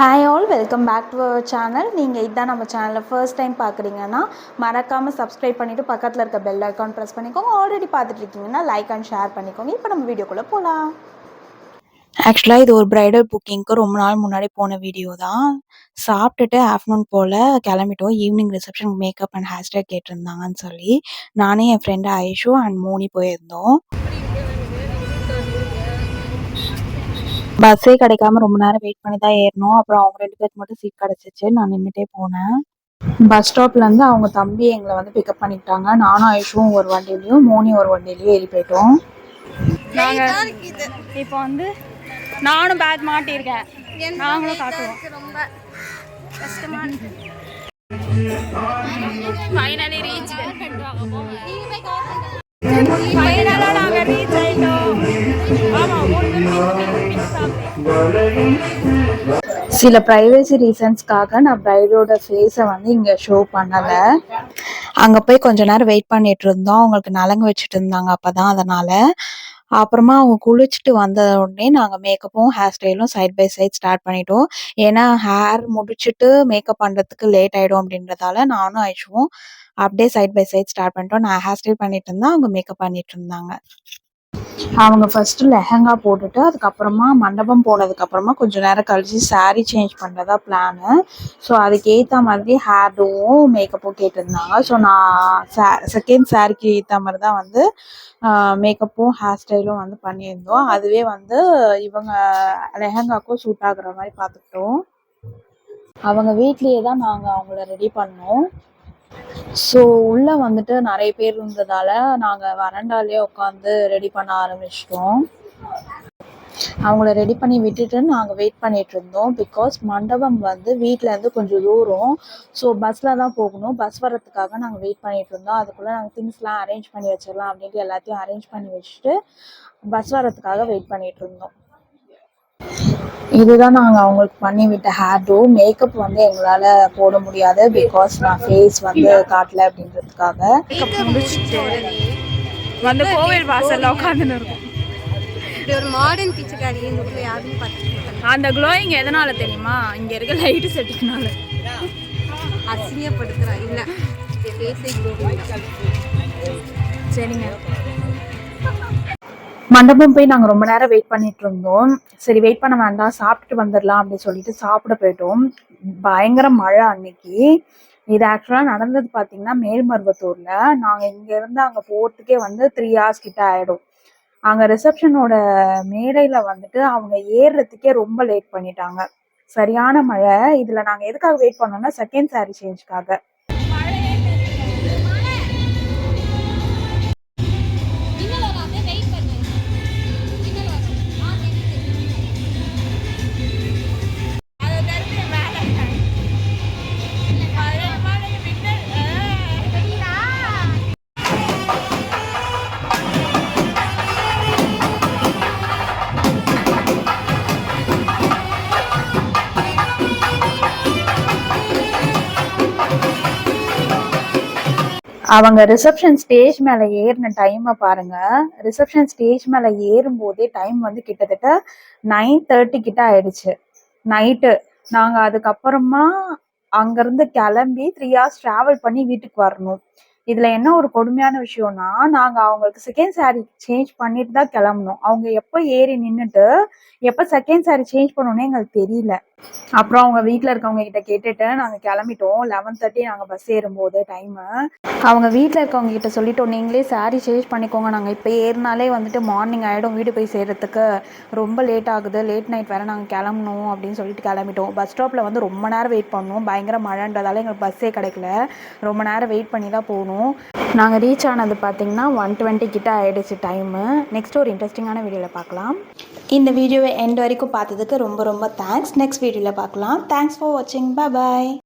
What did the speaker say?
Hi all, welcome back to our channel. நீங்கள் இதுதான் நம்ம சேனலில் ஃபர்ஸ்ட் டைம் பார்க்குறீங்கன்னா மறக்காமல் சப்ஸ்கிரைப் பண்ணிவிட்டு பக்கத்தில் இருக்க பெல் ஐக்கான் ப்ரெஸ் பண்ணிக்கோங்க. ஆல்ரெடி பார்த்துட்டு இருக்கீங்கன்னா லைக் அண்ட் ஷேர் பண்ணிக்கோங்க. இப்போ நம்ம வீடியோக்குள்ளே போகலாம். ஆக்சுவலாக இது ஒரு ப்ரைடல் புக்கிங்க்கு ரொம்ப நாள் முன்னாடி போன வீடியோ தான். சாப்பிட்டுட்டு ஆஃப்டர்நூன் போல் கிளம்பிட்டோம். Evening reception makeup and hair style கேட்டிருந்தாங்கன்னு சொல்லி நானே என் ஃப்ரெண்டு ஐஷு அண்ட் மோனி போயிருந்தோம். பஸ்ஸே கிடைக்காம ரொம்ப நேரம் வெயிட் பண்ணி தான் ஏறணும். அப்புறம் அவங்க 2 பேருக்கு மட்டும் சீட் கிடச்சிச்சு. நான் நின்றுட்டே போனேன். பஸ் ஸ்டாப்லேருந்து அவங்க தம்பி எங்களை வந்து பிக்கப் பண்ணிக்கிட்டாங்க. நானும் ஐஷுவும் ஒரு வண்டியிலையும் மோனி ஒரு வண்டியிலையும் ஏறி போயிட்டோம். நாங்கள் இப்போ வந்து நானும் பேக் மாட்டியிருக்கேன். நாங்களும் காட்டுவோம். ரொம்ப கஷ்டமாக இருக்கு. Finally reach. ஃபைனலாக நாங்கள் ரீச் ஆகிட்டோம். சில ப்ரைவசி ரீசன்ஸ்க்காக நான் ப்ரைடோட ஃபேஸை வந்து இங்கே ஷோ பண்ணலை. அங்கே போய் கொஞ்ச நேரம் வெயிட் பண்ணிட்டு இருந்தோம். அவங்களுக்கு நலங்கு வச்சுட்டு இருந்தாங்க அப்போ தான். அதனால் அப்புறமா அவங்க குளிச்சுட்டு வந்த உடனே நாங்கள் மேக்கப்பும் ஹேர் ஸ்டைலும் சைட் பை சைட் ஸ்டார்ட் பண்ணிட்டோம். ஏன்னா ஹேர் முடிச்சுட்டு மேக்கப் பண்ணுறதுக்கு லேட் ஆகிடும் அப்படின்றதால நானும் ஐஷுவும் அப்படியே சைட் பை சைட் ஸ்டார்ட் பண்ணிட்டோம். நான் ஹேர் ஸ்டைல் பண்ணிட்டு இருந்தேன், அவங்க மேக்கப் பண்ணிட்டு இருந்தாங்க. அவங்க ஃபஸ்ட்டு லெஹங்கா போட்டுட்டு அதுக்கப்புறமா மண்டபம் போனதுக்கப்புறமா கொஞ்சம் நேரம் கழிச்சு சாரீ சேஞ்ச் பண்ணுறதா பிளானு. ஸோ அதுக்கேற்ற மாதிரி ஹேர்டும் மேக்கப்பும் கேட்டிருந்தாங்க. ஸோ நான் செகண்ட் சாரீக்கு ஏற்ற மாதிரி தான் வந்து மேக்கப்பும் ஹேர் ஸ்டைலும் வந்து பண்ணியிருந்தோம். அதுவே வந்து இவங்க லெஹங்காக்கும் சூட் ஆகுற மாதிரி பார்த்துக்கிட்டோம். அவங்க வீட்லேயே தான் நாங்கள் அவங்கள ரெடி பண்ணோம். ஸோ உள்ளே வந்துட்டு நிறைய பேர் இருந்ததால் நாங்கள் வராண்டாலே உட்காந்து ரெடி பண்ண ஆரம்பிச்சிட்டோம். அவங்கள ரெடி பண்ணி விட்டுட்டு நாங்கள் வெயிட் பண்ணிகிட்டு இருந்தோம். பிகாஸ் மண்டபம் வந்து வீட்டிலேருந்து கொஞ்சம் தூரம். ஸோ பஸ்ஸில் தான் போகணும். பஸ் வர்றதுக்காக நாங்கள் வெயிட் பண்ணிகிட்டு இருந்தோம். அதுக்குள்ளே நாங்கள் திங்ஸ்லாம் அரேஞ்ச் பண்ணி வச்சிடலாம் அப்படின்ட்டு எல்லாத்தையும் அரேஞ்ச் பண்ணி வச்சுட்டு பஸ் வர்றதுக்காக வெயிட் பண்ணிகிட்டு இருந்தோம். இதுதான் நாங்கள் அவங்களுக்கு பண்ணி விட்ட ஹேர்டோ. மேக்கப் வந்து எங்களால் போட முடியாது பிகாஸ் நான் ஃபேஸ் வந்து காட்டல அப்படின்றதுக்காக. மேக்கப் முடிச்சுட்டு வந்து கோவில் வாசலில் உட்காந்துன்னு இருக்கும். இப்படி ஒரு மாடர்ன் பிச்சைக்காரி இந்த ஊரில் யாருமே பார்த்துருக்காங்க. அந்த க்ளோயிங் எதனால தெரியுமா? இங்கே இருக்க லைட்டு செட்டிங்கனால. அசிங்கப்படுத்துகிறா இல்லை ஃபேஸே க்ளோயிங். சரிங்க. மண்டபம் போய் நாங்கள் ரொம்ப நேரம் வெயிட் பண்ணிட்டு இருந்தோம். சரி வெயிட் பண்ண வேண்டாம், சாப்பிட்டுட்டு வந்துடலாம் அப்படின்னு சொல்லிட்டு சாப்பிட போயிட்டோம். பயங்கர மழை அன்னைக்கு. இது ஆக்சுவலாக நடந்தது பார்த்தீங்கன்னா மேல்மருவத்தூரில். நாங்கள் இங்கேருந்து அங்கே போகிறதுக்கே வந்து 3 hours கிட்ட ஆகிடும். அங்கே ரிசப்ஷனோட மேடையில் வந்துட்டு அவங்க ஏறுறதுக்கே ரொம்ப லேட் பண்ணிட்டாங்க. சரியான மழை. இதில் நாங்கள் எதுக்காக வெயிட் பண்ணோம்னா செகண்ட் சாரீ சேஞ்சுக்காக. அவங்க ரிசப்ஷன் ஸ்டேஜ் மேலே ஏறின டைமை பாருங்க. ரிசப்ஷன் ஸ்டேஜ் மேலே ஏறும்போதே டைம் வந்து கிட்டத்தட்ட 9:30 கிட்ட ஆயிடுச்சு நைட்டு. நாங்கள் அதுக்கப்புறமா அங்கேருந்து கிளம்பி 3 hours ட்ராவல் பண்ணி வீட்டுக்கு வரணும். இதில் என்ன ஒரு கொடுமையான விஷயம்னா நாங்கள் அவங்களுக்கு செகண்ட் சாரீ சேஞ்ச் பண்ணிட்டு தான் கிளம்பணும். அவங்க எப்போ ஏறி நின்றுட்டு எப்போ செகண்ட் சாரீ சேஞ்ச் பண்ணணுன்னே எங்களுக்கு தெரியல. அப்புறம் அவங்க வீட்டில் இருக்கவங்க கிட்ட கேட்டுட்டு நாங்கள் கிளம்பிட்டோம். 11:30 நாங்கள் பஸ் ஏறும்போது டைமு. அவங்க வீட்டில் இருக்கவங்க கிட்ட சொல்லிட்டோம், நீங்களே சாரீ சேஞ்ச் பண்ணிக்கோங்க, நாங்கள் இப்போ ஏறினாலே வந்துட்டு மார்னிங் ஆகிடும் வீடு போய் சேர்கிறதுக்கு, ரொம்ப லேட் ஆகுது, லேட் நைட் வேறு நாங்கள் கிளம்பணும் அப்படின்னு சொல்லிட்டு கிளம்பிட்டோம். பஸ் ஸ்டாப்பில் வந்து ரொம்ப நேரம் வெயிட் பண்ணோம். பயங்கர மழைன்றதால எங்களுக்கு பஸ்ஸே கிடைக்கல. ரொம்ப நேரம் வெயிட் பண்ணி தான் போகணும். நாங்கள் ரீச் ஆனது பார்த்திங்கன்னா 1:20 கிட்ட ஆகிடுச்சு டைமு. நெக்ஸ்ட் ஒரு இன்ட்ரெஸ்டிங்கான வீடியோவில் பார்க்கலாம். இந்த வீடியோவை எண்ட் வரைக்கும் பார்த்ததுக்கு ரொம்ப ரொம்ப தேங்க்ஸ். நெக்ஸ்ட் வீடியோவில் பார்க்கலாம். தேங்க்ஸ் ஃபார் வாட்சிங். பாய்.